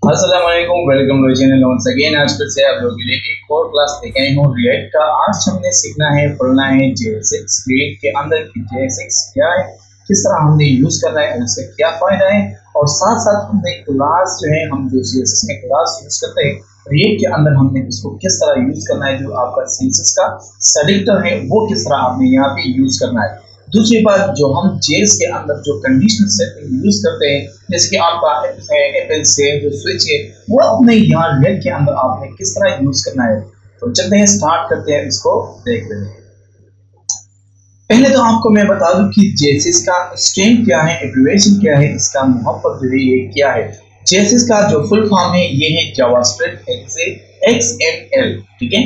अस्सलाम वालेकुम, welcome to channel once again. आज फिर से आप लोगों के लिए एक और क्लास लेके आई हूँ रिएक्ट का। आज हमने सीखना है, पढ़ना है JS6 रिएक्ट के अंदर की JS6 क्या है, किस तरह हमने यूज करना है, उससे क्या फायदा है, और साथ साथ हमने क्लास जो है, हम जो CSS में क्लास यूज करते हैं रिएक्ट के अंदर, हमने इसको किस तरह यूज करना है। जो आपका CSS का सेलेक्टर है वो किस तरह आपने यहाँ पे यूज करना है। दूसरी बात, जो हम जेएस के अंदर जो कंडीशनल सेटिंग यूज करते हैं, जैसे कि आपका एपल से जो स्विच है, वो अपने यहाँ नेट के अंदर आपने किस तरह यूज करना है। तो चलते हैं, स्टार्ट करते हैं, इसको देख लेते हैं। पहले तो आपको मैं बता दूं कि जेएसएस का स्ट्रेंथ क्या है, एब्रिविएशन क्या है, इसका मोहब्बत जो है ये क्या है। जेएसएस का जो फुल फॉर्म है ये है जावास्क्रिप्ट XML, ठीक है।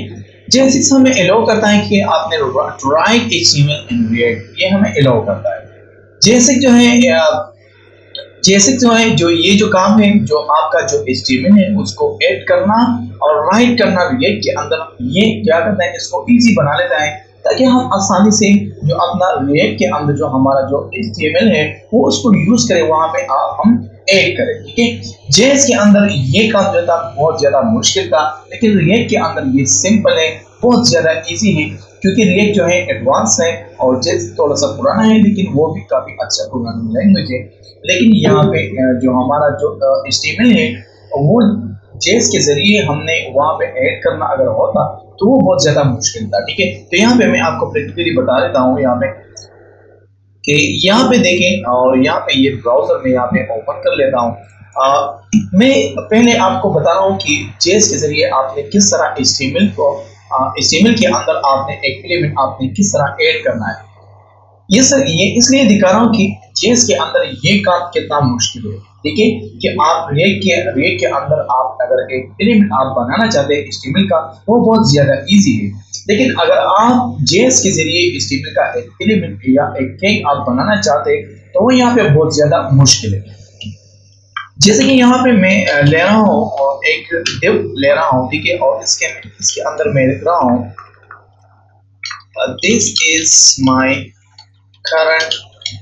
जेएसएस हमें अलाउ करता है कि आपने राइट HTML इन रिएक्ट, ये हमें अलाउ करता है। जेएसएस जो है जेएसएस जो है, जो ये जो काम है, जो आपका जो HTML है उसको ऐड करना और राइट करना रिएक्ट के अंदर, ये क्या करता है, इसको इजी बना लेता है, ताकि हम आसानी से जो अपना रिएक्ट के अंदर जो हमारा जो HTML है वो उसको यूज करें, वहां पे हम ऐड करें, ठीक है। जेएस के अंदर ये काम जो था बहुत ज्यादा मुश्किल था, लेकिन रिएक्ट के अंदर ये सिंपल है, बहुत ज्यादा इजी है, क्योंकि रिएक्ट जो है एडवांस है और जेएस थोड़ा सा पुराना है, लेकिन वो भी काफी अच्छा प्रोग्रामिंग लैंग्वेज है। लेकिन यहाँ पे जो हमारा जो HTML है वो जेएस के जरिए हमने वहां पे ऐड करना अगर होता तो वो बहुत ज्यादा मुश्किल था, ठीक है। तो यहाँ पे मैं आपको प्रैक्टिकली बता देता हूँ यहाँ पे कि यहाँ पे देखें, और यहाँ पे ये ब्राउजर में यहाँ पे ओपन कर लेता हूँ। मैं पहले आपको बता रहा हूँ कि जेएस के जरिए आपने किस तरह HTML को HTML के अंदर आपने एक एलिमेंट आपने किस तरह ऐड करना है। ये सर ये इसलिए दिखा रहा हूँ कि जेएस के अंदर ये काम कितना मुश्किल है, ठीक है। कि आप रिएक्ट के अंदर आप अगर एक एलिमेंट आप बनाना चाहते हैं HTML का, वो बहुत ज्यादा इजी है। लेकिन अगर आप जेएस के जरिए HTML का एक एलिमेंट या एक टैग आप बनाना चाहते हैं तो वो यहाँ पे बहुत ज्यादा मुश्किल है। जैसे कि यहाँ पे मैं ले रहा हूँ और एक div ले रहा हूँ, ठीक है, और इसके अंदर मैं लिख रहा हूँ this is my current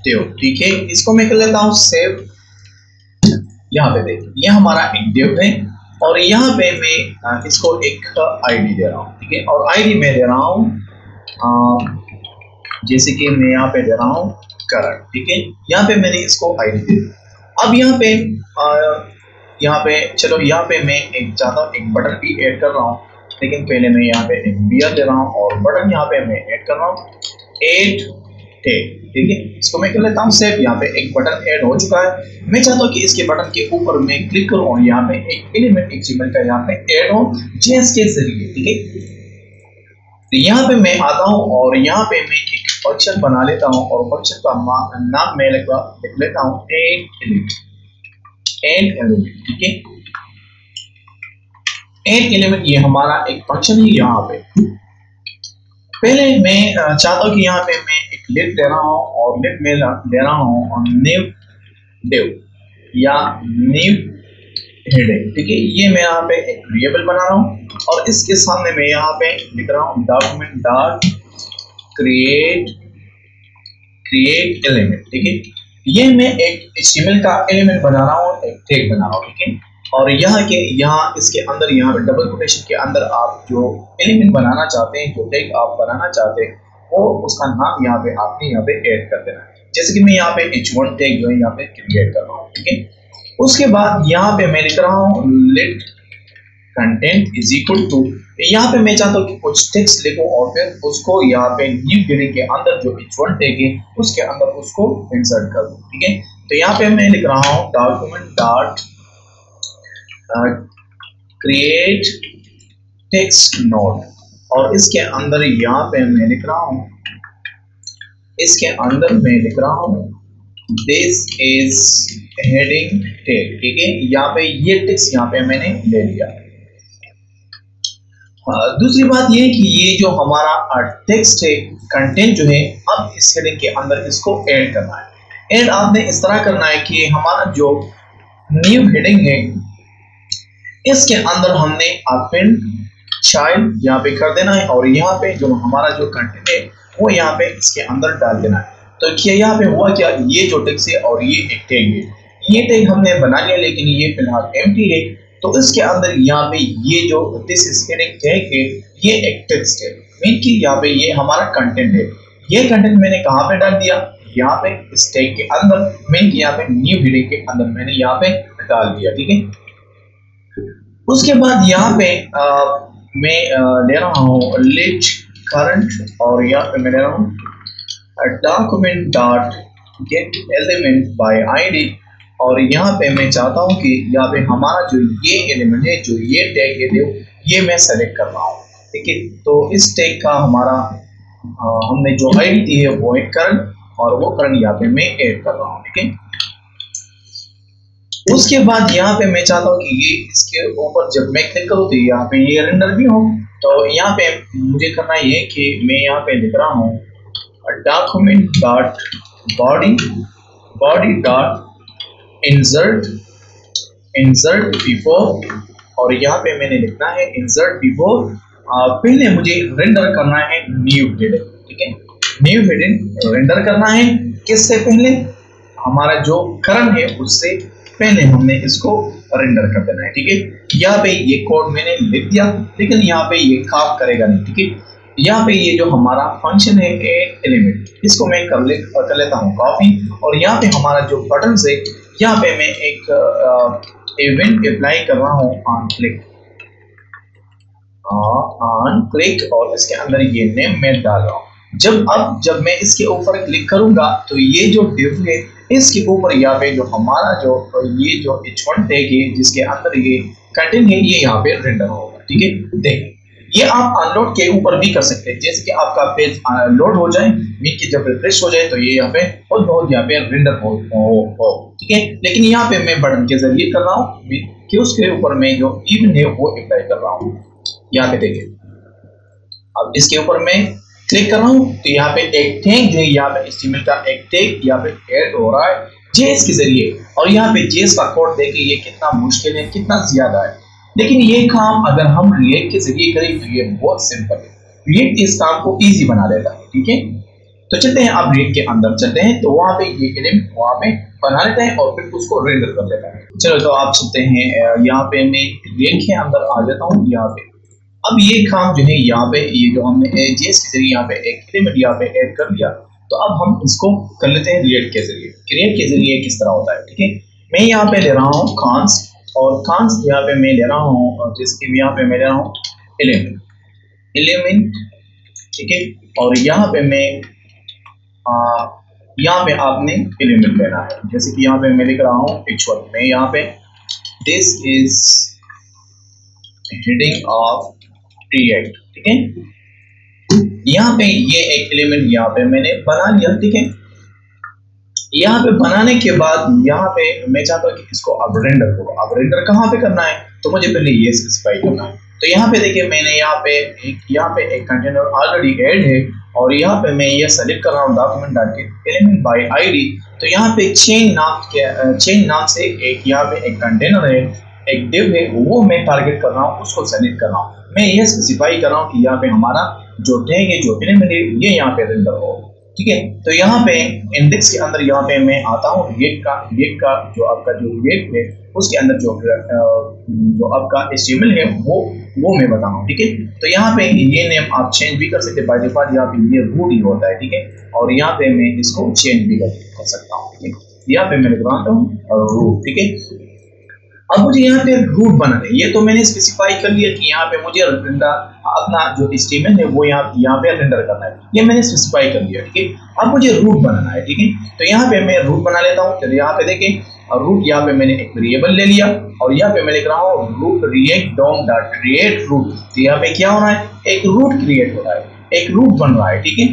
div, ठीक है। इसको मैं कर लेता हूँ सेव। यहाँ पे देखिए ये हमारा एक div है, और यहाँ पे मैं इसको एक आईडी दे रहा हूँ, ठीक है। और आईडी मैं दे रहा हूँ जैसे कि मैं यहाँ पे दे रहा हूँ करंट, ठीक है। यहाँ पे मैंने इसको आईडी दे दी। अब यहाँ पे चलो, यहाँ पे मैं एक चाहता हूँ एक बटन भी ऐड कर रहा हूँ, लेकिन पहले मैं यहाँ पे एक बियर दे रहा हूँ और बटन यहाँ पे मैं ऐड कर रहा हूँ ऐड टैग, ठीक है। इसको मैं कर लेता हूँ सेव। यहाँ पे एक बटन ऐड हो चुका है। मैं चाहता हूँ कि इसके बटन के ऊपर मैं क्लिक करूँ और यहाँ पे एक एलिमेंट HTML का यहाँ पे ऐड हो जेएस के जरिए, ठीक है। तो यहाँ पे मैं आता हूँ और यहाँ पे मैं एक फंक्शन बना लेता हूँ, और फंक्शन का नाम मैं लिख लेता हूँ एड एलिमेंट, ठीक है। एड एलिमेंट ये हमारा एक फंक्शन है। यहाँ पे पहले मैं चाहता हूँ कि यहाँ पे मैं एक लिस्ट ले रहा हूँ, और लिस्ट में ले रहा हूँ और न्यू div या न्यू हेडिंग, ठीक है। ये मैं यहाँ पे एक वेरिएबल बना रहा हूँ, और इसके सामने मैं यहाँ पे लिख रहा हूँ डॉक्यूमेंट डॉट क्रिएट एलिमेंट, ठीक है। ये मैं एक HTML का एलिमेंट बना रहा हूँ, एक टैग बना रहा हूँ, ठीक है। और यहाँ इसके अंदर यहाँ पे डबल कोटेशन के अंदर आप जो एलिमेंट बनाना चाहते हैं, जो टैग आप बनाना चाहते हैं, वो उसका नाम यहाँ पे आपने यहाँ पे ऐड कर देना है। जैसे कि मैं यहाँ पे H1 टैग जो है यहाँ पे क्रिएट कर रहा हूँ, ठीक है। उसके बाद यहाँ पे मैं लिख रहा हूँ let content is equal to, यहाँ पे मैं चाहता हूँ कि कुछ टेक्स्ट लिखूं और फिर उसको यहाँ पे न्यू हेडिंग के अंदर जो H1 टैग है उसके अंदर उसको इंसर्ट कर दूं, ठीक है। तो यहाँ पे मैं लिख रहा हूँ document dot create text node, और इसके अंदर यहाँ पे मैं लिख रहा हूँ दिस इज हेडिंग टैग, ठीक है। यहाँ पे ये टेक्स्ट यहाँ पे मैंने ले लिया। दूसरी बात ये कि ये जो हमारा टेक्स्ट है, कंटेंट जो है, अब इस हेडिंग के अंदर इसको ऐड करना है। ऐड आपने इस तरह करना है कि हमारा जो न्यू हेडिंग है इसके अंदर हमने अपेंड चाइल्ड यहाँ पे कर देना है, और यहाँ पे जो हमारा जो कंटेंट है वो यहाँ पे इसके अंदर डाल देना है। तो क्या यहाँ पे हुआ क्या, ये जो टेक्स्ट है और ये एक टैग है, ये टैग हमने बना लिया, लेकिन ये फिलहाल एम्प्टी है। तो इसके अंदर यहाँ पे ये जो दिस इज हेडिंग टैग है, ये एक टेक्स्ट है, मीन कि यहाँ पे ये हमारा कंटेंट है। ये कंटेंट मैंने कहाँ पे डाल दिया, यहाँ पे इस टैग के अंदर, मीन कि यहाँ पे न्यू हेडिंग के अंदर मैंने यहाँ पे डाल दिया, ठीक है। उसके बाद यहाँ पे मैं ले रहा हूँ लेट करंट, और यहाँ पे मैं ले रहा हूँ document dot gate element by ID, और यहाँ पे मैं चाहता हूँ कि यहाँ पे हमारा जो ये एलिमेंट है, जो ये टैग है, ये मैं सेलेक्ट कर रहा हूँ, ठीक है। तो इस टैग का हमारा हमने जो आईडी दी है वो है करंट, और वो करंट यहाँ पे मैं ऐड कर रहा हूँ, ठीक है। उसके बाद यहाँ पे मैं चाहता हूँ कि ये इसके ऊपर जब मैं क्लिक करूँ तो यहाँ पे ये रेंडर भी हो। तो यहाँ पे मुझे करना ये कि मैं यहाँ पे लिख रहा हूँ document dot body body dot insert before, और यहाँ पे मैंने लिखना है इंसर्ट बिफोर। पहले मुझे रेंडर करना है न्यू हेडिंग, ठीक है। न्यू हेडिंग रेंडर करना है किससे पहले, हमारा जो करंट है उससे पहले हमने इसको रेंडर कर देना है, ठीक है। यहाँ पे ये कोड मैंने लिख दिया, लेकिन यहाँ पे ये काम करेगा नहीं, ठीक है। यहाँ पे ये जो हमारा फंक्शन है एलिमेंट, इसको मैं कर लेता हूँ कॉपी, और यहाँ पे हमारा जो बटन है, यहाँ पे मैं एक इवेंट अप्लाई कर रहा हूँ ऑन क्लिक, और इसके अंदर ये नेम मैं डाल रहा हूँ। जब मैं इसके ऊपर क्लिक करूंगा तो ये जो डिव है, इसके ऊपर यहाँ पे जो हमारा जो ये जो h1 टैग है, जिसके अंदर ये कंटेंट है, ये यहाँ पे रेंडर होगा, ठीक है। देखिए ये आप अनलोड के ऊपर भी कर सकते हैं, जैसे कि आपका पेज लोड हो जाए, मीन कि जब रिफ्रेश हो जाए तो ये यहाँ पे बहुत यहाँ पे रेंडर हो, ठीक है। लेकिन यहाँ पे मैं बटन के जरिए कर रहा हूँ, कि उसके ऊपर मैं जो इवन है वो अप्लाई कर रहा हूँ। यहाँ पे देखिए, अब इसके ऊपर मैं क्लिक कर रहा हूँ तो यहाँ पे एक टैग है, यहाँ पे HTML का एक टैग यहाँ पे ऐड हो रहा है जेएस के जरिए, और यहाँ पे जेएस का कोड देखिए ये कितना मुश्किल है, कितना ज्यादा है। लेकिन ये काम अगर हम रिएक्ट के जरिए करें तो ये बहुत सिंपल है, रिएक्ट इस काम को इजी बना देता है, ठीक है। तो चलते हैं अब रिएक्ट के अंदर चलते हैं, तो वहां पे ये एलिमेंट वहां पे बना लेते हैं और फिर उसको रेंडर कर लेते हैं। चलो तो आप चलते हैं, यहाँ पे मैं रिएक्ट के अंदर आ जाता हूँ। यहाँ पे अब ये काम जो है, यहाँ पे ये जो हमने जेएस के जरिए यहाँ पे एक एलिमेंट यहाँ पे ऐड कर लिया, तो अब हम इसको कर लेते हैं रिएक्ट के जरिए। रिएक्ट के जरिए किस तरह होता है, ठीक है। मैं यहाँ पे ले रहा हूँ कॉन्स, और कॉन्स यहाँ पे मैं ले रहा हूँ, जिसके यहाँ पे मैं ले रहा हूँ एलिमेंट, ठीक है। और यहाँ पे मैं यहाँ पे आपने एलिमेंट लेना है, जैसे कि यहाँ पे मैं लिख रहा हूँ h1, मैं यहाँ पे this is heading of react, ठीक है। यहाँ पे ये एक एलिमेंट यहाँ पे मैंने बना लिया, ठीक है। यहाँ पे बनाने के बाद यहाँ पे मैं चाहता हूँ कि इसको अब रेंडर करो। अब रेंडर कहाँ पे करना है, तो मुझे पहले ये स्पेसिफाई करना है। तो यहाँ पे देखिए मैंने यहाँ पे एक कंटेनर ऑलरेडी ऐड है, और यहाँ पे मैं ये सेलेक्ट कर रहा हूँ document dot element by ID. तो यहाँ पे चेन नाम से एक यहाँ पे एक कंटेनर है, एक डिव है, वो मैं टारगेट कर रहा हूँ, उसको सेलेक्ट कर रहा हूँ। मैं ये स्पेसिफाई कर रहा हूँ कि यहाँ पे हमारा जो टैग है, जो एलिमेंट है, ये यहाँ पे रेंडर हो, ठीक है। तो यहाँ पे इंडेक्स के अंदर यहाँ पे मैं आता हूँ रिएक्ट का जो आपका जो रिएक्ट है, उसके अंदर जो आपका HTML है वो मैं बता रहा हूँ, ठीक है। तो यहाँ पे ये नेम आप चेंज भी कर सकते हैं, बाय डिफॉल्ट यहाँ पे ये रूट ही होता है, ठीक है। और यहाँ पे मैं इसको चेंज भी कर सकता हूँ, ठीक है। यहाँ पे मैं लिख रहा हूँ रूट, ठीक है। अब मुझे यहाँ पे रूट बनाना है, ये तो मैंने स्पेसिफाई कर लिया कि यहाँ पे मुझे अपना जो HTML है वो यहाँ पे रेंडर करना है, ये मैंने स्पेसिफाई कर लिया, ठीक है। अब मुझे रूट बनाना है, ठीक है। तो यहाँ पे मैं रूट बना लेता हूँ। चलिए यहाँ पे देखें, रूट यहाँ पे मैंने एक वेरिएबल ले लिया, और यहाँ पे मैं लिख रहा हूँ root React DOM dot create root. तो यहाँ पे क्या हो रहा है, एक रूट क्रिएट हो रहा है, एक रूट बन रहा है, ठीक है।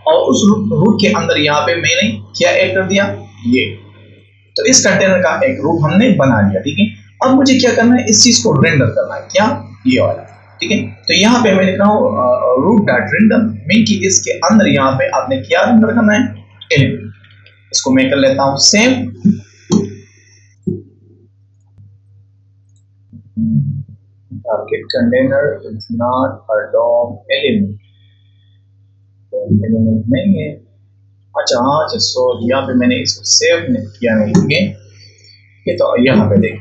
और उस रूट के अंदर यहाँ पे मैंने क्या ऐड कर दिया, ये। तो इस कंटेनर का एक रूट हमने बना लिया, ठीक है। अब मुझे क्या करना है, इस चीज को रेंडर करना है, क्या, ये वाला, ठीक है। तो यहाँ पे मैं लिख रहा हूँ रूट डॉट रेंडर, मीन कि इसके अंदर यहाँ पे आपने क्या रेंडर करना है, एलिमेंट। इसको मैं कर लेता हूँ save. Target container is not a DOM element, element नहीं है। अच्छा सो यहाँ पे मैंने इसको सेव किया नहीं, ठीक है। तो यहाँ पे देख,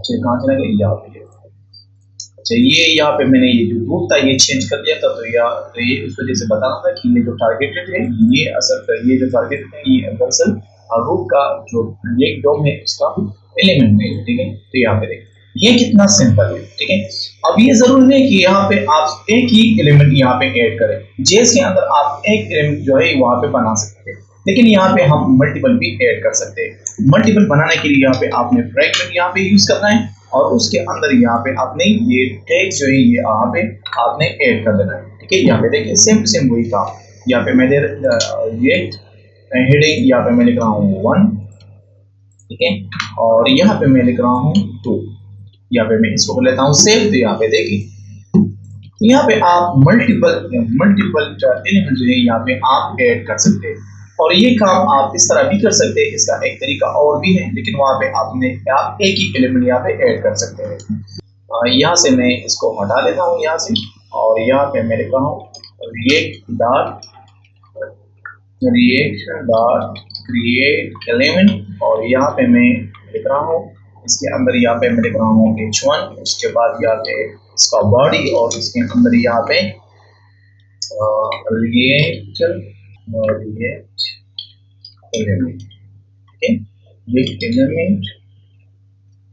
अच्छा कहाँ चला गया, यहाँ पे। अच्छा ये यहाँ पे मैंने ये जो ग्रुप था ये चेंज कर दिया था, तो ये उस वजह से बताना था कि ये जो टारगेटेड है ये असल ये जो टारगेटेड है ये दरअसल रूट का जो लेक डोम है उसका एलिमेंट में है, ठीक है। तो यहाँ पे देखिए ये कितना सिंपल है, ठीक है। अब ये जरूरी नहीं कि यहाँ पे आप एक ही एलिमेंट यहाँ पे ऐड करें, जेएस के अंदर आप एक एलिमेंट जो है वहां पे बना सकते हैं, लेकिन यहाँ पे हम मल्टीपल भी ऐड कर सकते हैं। मल्टीपल बनाने के लिए यहाँ पे आपने ब्रैकेट यहाँ पे यूज करना है और उसके अंदर यहाँ पे आपने ये टैग जो है ये यहाँ पे आपने ऐड कर देना है, ठीक है। यहाँ पे देखिए सेम टू सेम वही काम, यहाँ पे मैं ये हेडिंग यहाँ पे मैं लिख रहा हूँ 1, ठीक है, और यहाँ पे मैं लिख रहा हूँ 2। यहाँ पे मैं इसको कर लेता हूँ सेव। तो यहाँ पे देखिए यहाँ पे आप मल्टीपल मल्टीपल एलिमेंट जो है यहाँ पे आप ऐड कर सकते हैं, और ये काम आप इस तरह भी कर सकते हैं। इसका एक तरीका और भी है, लेकिन वहां पे आप एक ही एलिमेंट यहाँ पे ऐड कर सकते हैं। यहाँ से मैं इसको हटा देता हूँ यहाँ से, और यहाँ पे मैं लिखता हूँ रिएक्ट डॉट क्रिएट एलिमेंट, और यहाँ पे मैं लिख रहा हूँ इसके अंदर यहाँ पे मैं लिख रहा हूँ h1, उसके बाद यहाँ पे इसका बॉडी, और इसके अंदर यहाँ पे रिएक्ट एलिमेंट, ठीक है, ये एलिमेंट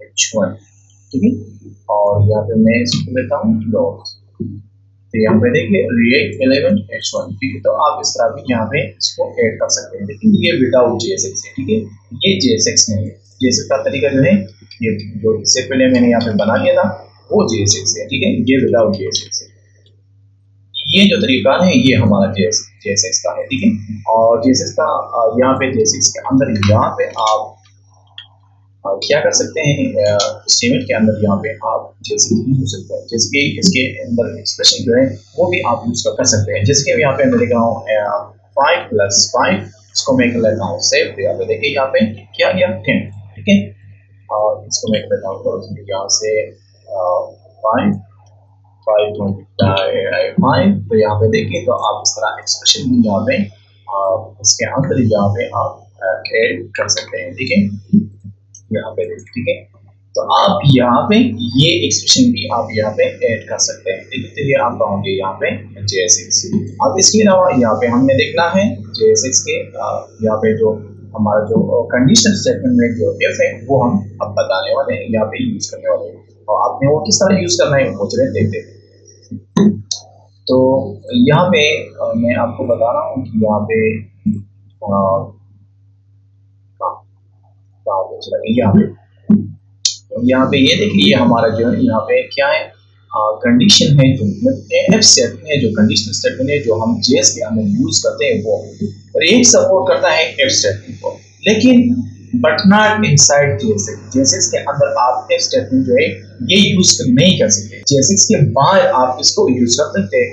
h1, ठीक है, और यहाँ पे मैं इसको लेता हूँ डॉट। तो यहाँ पे देखिए रिएक्ट एलिमेंट h1, ठीक है। तो आप इस तरह भी यहाँ पे इसको ऐड कर सकते हैं, लेकिन ये विदाउट JSX है, ठीक है, ये JSX नहीं है। JSX का तरीका जो है ये जो इससे पहले मैंने यहाँ पे बना दिया था वो JSX है, ठीक है, ये विदाउट JSX है। ये जो तरीका है ये हमारा JSX का है, ठीक है। और JSX का यहाँ पे JSX के अंदर यहाँ पे आप क्या कर सकते हैं, स्टेटमेंट के अंदर यहाँ पे आप JSX यूज कर सकते हैं, जैसे कि इसके अंदर एक्सप्रेशन जो है वो भी आप यूज कर सकते हैं। जैसे कि यहाँ पे मैं लिख रहा हूँ 5 + 5, इसको मैं कर लेता हूँ सेव। तो यहाँ पे देखिए यहाँ पे क्या गया 10, ठीक है, और इसको मैं कर लेता हूँ यहाँ से 5 5 तो यहाँ पे देखिए तो आप इस तरह एक्सप्रेशन भी यहाँ पे इसके अंदर यहाँ पे आप ऐड कर सकते हैं, ठीक है, यहाँ पे देखिए, ठीक है। तो आप यहाँ पे ये एक्सप्रेशन भी आप यहाँ पे ऐड कर सकते हैं, ठीक है। तो ये आप पाओगे यहाँ पे JSX। अब इसके अलावा यहाँ पे हमने देखना है JSX के यहाँ पे जो हमारा जो कंडीशन स्टेटमेंट में जो if है वो हम अब बताने वाले हैं, यहाँ पे यूज करने वाले हैं, और आपने वो किस तरह यूज करना है वो चलिए देखते हैं। तो यहाँ पे मैं आपको बता रहा हूँ कि यहाँ पे यहाँ पे ये देखिए हमारा जो है यहाँ पे क्या है कंडीशन है, जो एफ स्टेटमेंट है, जो कंडीशनल स्टेटमेंट है जो हम जेएस के अंदर यूज करते हैं वो, और एक सपोर्ट करता है एफ स्टेटमेंट को, लेकिन but not inside JSX. JSX के अंदर आप एफ स्टेटमेंट जो है ये यूज नहीं कर सकते, जेएसएक्स के बाहर आप इसको यूज कर सकते हैं,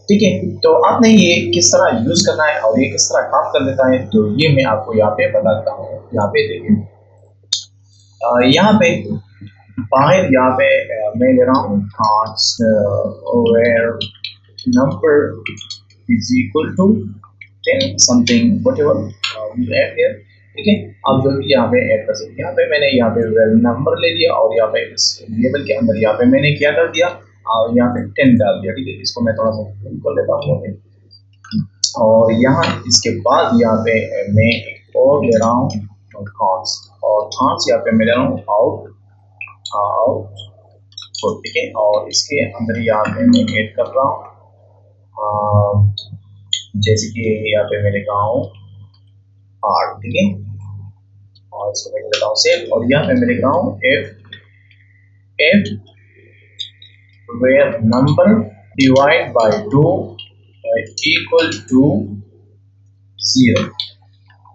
ठीक है। तो आपने ये किस तरह यूज करना है और ये किस तरह काम कर देता है, तो ये मैं आपको यहाँ पे बताता हूँ। यहाँ पे देखिए यहाँ पे बाहर यहाँ पे मैं ले रहा हूँ where number is equal to 10 something whatever we add here, ठीक है। अब जो यहाँ पे ऐड कर सकते हैं, यहाँ पे मैंने यहाँ पे नंबर ले लिया और यहाँ पे इस लेबल के अंदर यहाँ पे मैंने क्या कर दिया और यहाँ पे 10 डाल दिया, ठीक है। इसको मैं थोड़ा सा कर लेता हूँ, और यहाँ इसके बाद यहाँ पे मैं एक और ले रहा हूँ और यहाँ पे मैं ले रहा हूँ आउट, ठीक है, और इसके अंदर यहाँ पे मैं ऐड कर रहा हूँ जैसे कि यहाँ पे मैं लिखा हूँ आर, ठीक है, और इसको मैं लेता हूँ सेव, और यहाँ पे मैं लिख रहा हूँ if where number divide by 2 equal to 0,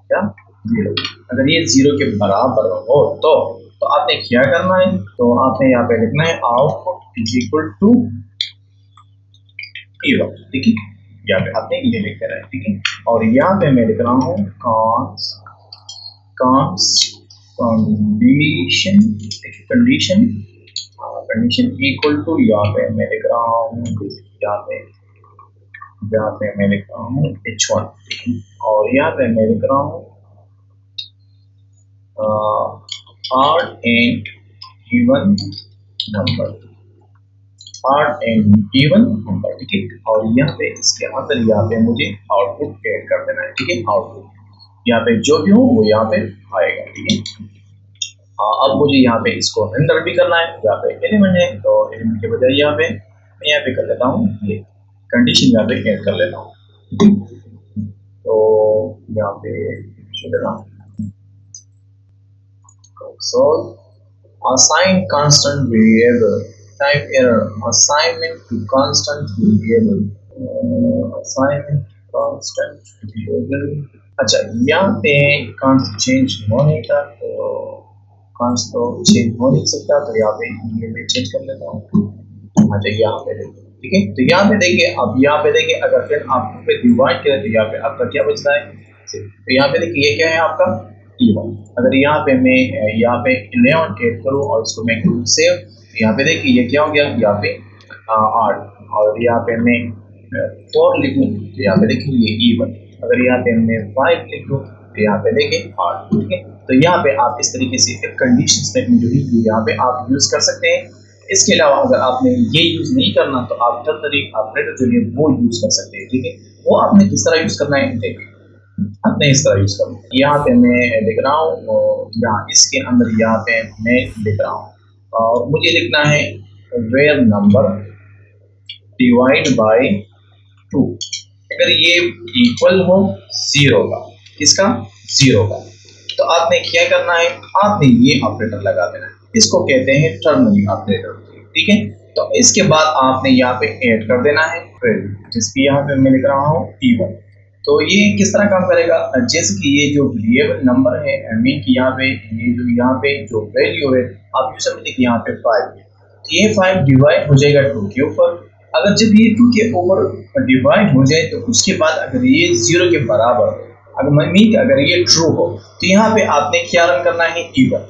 क्या 0, अगर ये 0 के बराबर हो तो आपने क्या करना है, तो आपने यहाँ पे लिखना है आउटपुट इज इक्वल टू 0, ठीक है। यहाँ पे आपने ये लिख देना है, ठीक है, और यहाँ पे मैं लिख रहा हूँ कंडीशन इक्वल टू, यहाँ पे मैं लिख रहा हूँ यहाँ पे मैं लिख रहा हूँ h1, और यहाँ पे मैं लिख रहा हूँ hard and even number, odd and even number, ठीक है। और यहाँ पे इसके अंदर यहाँ पे मुझे आउटपुट ऐड कर देना है, ठीक है। आउटपुट यहाँ पे जो भी हो वो यहाँ पे आएगा, ठीक है। अब मुझे यहाँ पे इसको रेंडर भी करना है। यहाँ पे एलिमेंट है तो एलिमेंट के बजाय यहाँ पे मैं यहाँ पे कर लेता हूँ ये कंडीशन यहाँ पे ऐड कर लेता हूँ, तो यहाँ पे चलेगा assign constant variable type error assignment to constant variable assignment constant variable। अच्छा यहाँ पे कांस्ट चेंज होने का, तो कांस्ट तो चेंज हो नहीं सकता, तो यहाँ पे ये मैं चेंज कर लेता हूँ। अच्छा यहाँ पे देखिए, ठीक है। तो यहाँ पे देखिए, अब यहाँ पे देखिए अगर फिर आप पे डिवाइड करें तो यहाँ पे आपका क्या बचता है, तो यहाँ पे देखिए ये क्या है आपका E1। अगर यहाँ पे मैं यहाँ पे 11 ऐड करूँ और इसको मैं करूँ सेव, तो यहाँ पे देखिए ये क्या हो गया, यहाँ पे 8, और यहाँ पे मैं 4 लिखूँ तो यहाँ पे देखिए ये E1। अगर यहाँ पे मैं 5 लिखूँ तो यहाँ पे देखिए 8, ठीक है। तो यहाँ पे आप इस तरीके से कंडीशन स्टेटमेंट जो है यहाँ पे आप यूज कर सकते हैं। इसके अलावा अगर आपने ये यूज नहीं करना तो आप टर्नरी ऑपरेटर जो है वो यूज कर सकते हैं, ठीक है। वो आपने किस तरह यूज करना है देखिए, आपने इस तरह यूज करना है। यहाँ पे मैं लिख रहा हूँ, यहाँ इसके अंदर यहाँ पे मैं लिख रहा हूँ और मुझे लिखना है वेयर नंबर डिवाइड बाय 2, अगर ये इक्वल हो 0 का, किसका 0 का, तो आपने क्या करना है, आपने ये ऑपरेटर लगा देना है, इसको कहते हैं टर्नरी ऑपरेटर, ठीक है। तो इसके बाद आपने यहाँ पे ऐड कर देना है जिसकी यहाँ पे मैं लिख रहा हूँ E1। तो ये किस तरह काम करेगा, जैसे कि ये जो वेरिएबल नंबर है मीन की यहाँ पे ये जो यहाँ पे जो वैल्यू है आप यूँ समझिए कि यहाँ पे 5 है, तो ये 5 डिवाइड हो जाएगा 2 के ऊपर। अगर जब ये 2 के ऊपर डिवाइड हो जाए तो उसके बाद अगर ये 0 के बराबर हो, अगर ये ट्रू हो तो यहाँ पे आपने क्या रन करना है E1।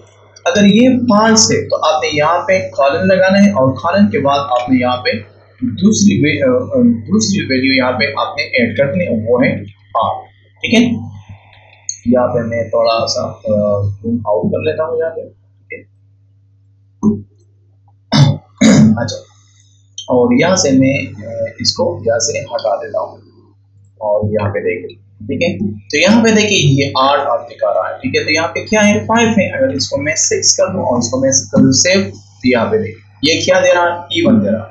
अगर ये 5 है तो आपने यहाँ पे कॉलन लगाना है और कॉलन के बाद आपने यहाँ पे दूसरी वैल्यू यहाँ पे आपने ऐड करनी है, वो है 8, ठीक है। यहाँ पे मैं थोड़ा सा जूम आउट कर लेता हूँ यहाँ पे, ठीक है। अच्छा, और यहाँ से मैं इसको यहाँ से हटा देता हूँ और यहाँ पे देखिए, ठीक है। तो यहाँ पे देखिए ये 8 आप दिखा रहा है, ठीक है। तो यहाँ पे क्या है 5 है, अगर इसको मैं 6 कर दूं और इसको मैं कर दूं सेव, तो यहाँ पे देखिए ये क्या दे रहा है, E1 दे रहा है।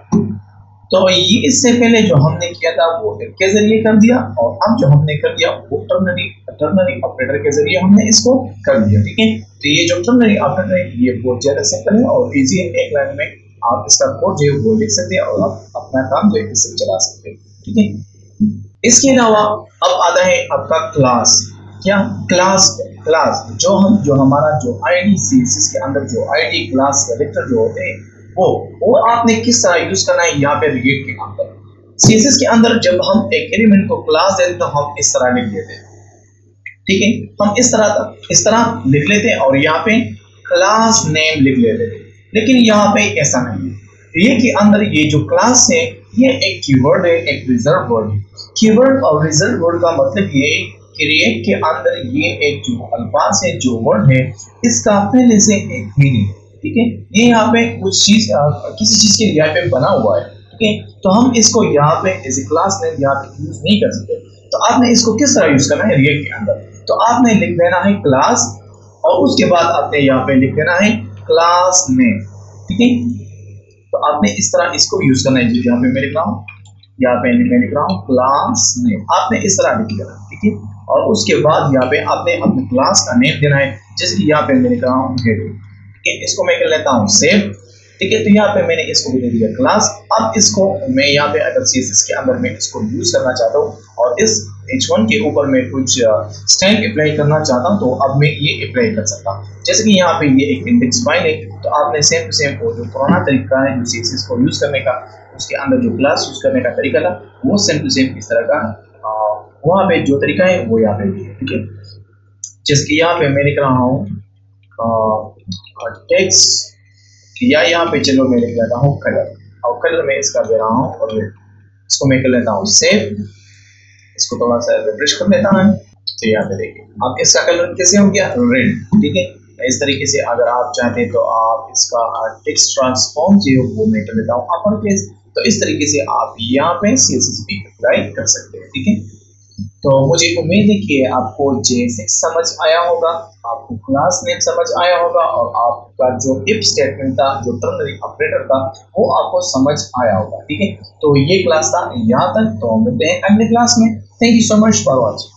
तो ये इससे पहले जो हमने किया था वो if के जरिए कर दिया, और अब जो हमने कर दिया वो टर्नरी ऑपरेटर के जरिए हमने इसको कर दिया, ठीक है। तो ये जो टर्नरी ऑपरेटर है ये बहुत ज्यादा सिंपल है और इजी है, एक लाइन में आप इसका कोड जो है वो लिख सकते हैं और आप अपना काम जो है इससे चला सकते हैं, ठीक है। इसके अलावा अब आता है आपका क्लास। क्या क्लास जो हमारा जो आईडी सीएसएस के अंदर जो आईडी क्लास कैरेक्टर जो होते हैं वो आपने किस तरह यूज करना है यहाँ पे रिलेट के अंदर। सीएसएस के अंदर जब हम एक एलिमेंट को क्लास देते हैं तो हम इस तरह लिख लेते हैं, ठीक है। हम इस तरह लिख लेते हैं और यहाँ पे क्लास नेम लिख लेते हैं, लेकिन यहाँ पे ऐसा नहीं है। ये के अंदर ये जो क्लास है ये एक कीवर्ड है, एक रिजर्व वर्ड है। कीवर्ड और रिजर्व वर्ड का मतलब ये क्रिएट के अंदर ये एक जो अल्फाज है, जो वर्ड है, इसका पहले से एक मीनिंग, ठीक है। ये यहाँ पे कुछ चीज किसी चीज के यहाँ पे बना हुआ है, ठीक है। तो हम इसको यहाँ पे एज ए क्लास नेम यहाँ पे यूज नहीं कर सकते। तो आपने इसको किस तरह यूज करना है रिएक्ट के अंदर, तो आपने लिख देना है क्लास और उसके बाद आपने यहाँ पे लिख देना है क्लास नेम, ठीक है। तो आपने इस तरह इसको यूज करना है, यहाँ पे मैं लिख रहा हूँ, यहाँ पे मैं लिख रहा हूँ क्लास नेम, आपने इस तरह लिख देना, ठीक है। और उसके बाद यहाँ पे आपने अपने क्लास का नेम देना है, जैसे कि यहाँ पे मैं लिख रहा हूँ हेडो, ठीक है। इसको मैं कर लेता हूँ सेव, ठीक है। तो यहाँ पे मैंने इसको भी दे दिया क्लास। अब इसको मैं यहाँ पे अगर CSS के अंदर मैं इसको यूज करना चाहता हूँ और इस H1 के ऊपर मैं कुछ स्टाइल अप्लाई करना चाहता हूँ, तो अब मैं ये अप्लाई कर सकता हूँ। जैसे कि यहाँ पे ये एक इंडेक्स फाइल है, तो आपने सेम टू सेम वो जो पुराना तरीका है जो CSS को यूज करने का, उसके अंदर जो क्लास यूज करने का तरीका था वो सेम टू सेम इस तरह का वहाँ पे जो तरीका है वो यहाँ पे भी है, ठीक है। जैसे कि यहाँ पे मैं लिख रहा हूँ टेक्स्ट, या यहाँ पे चलो मैं लिख लेता हूँ कलर, और कलर में इसका दे रहा हूँ और इसको मैं कर लेता हूँ सेव, इसको थोड़ा सा रिफ्रेश कर लेता हूँ। तो यहाँ पे देखिए अब इसका कलर कैसे हो गया, रेड, ठीक है। इस तरीके से अगर आप चाहते हैं तो आप इसका टेक्स्ट ट्रांसफॉर्म जो है वो मैं कर देता हूँ अपर केस। तो इस तरीके से आप यहाँ पे CSS भी अप्लाई कर सकते हैं, ठीक है। तो मुझे उम्मीद है कि आपको JSX समझ आया होगा, आपको क्लास नेम समझ आया होगा और आपका जो इफ स्टेटमेंट था, जो टर्नरी ऑपरेटर था, वो आपको समझ आया होगा, ठीक है। तो ये क्लास था यहाँ तक, तो मिलते हैं अगले क्लास में। Thank you so much for watching.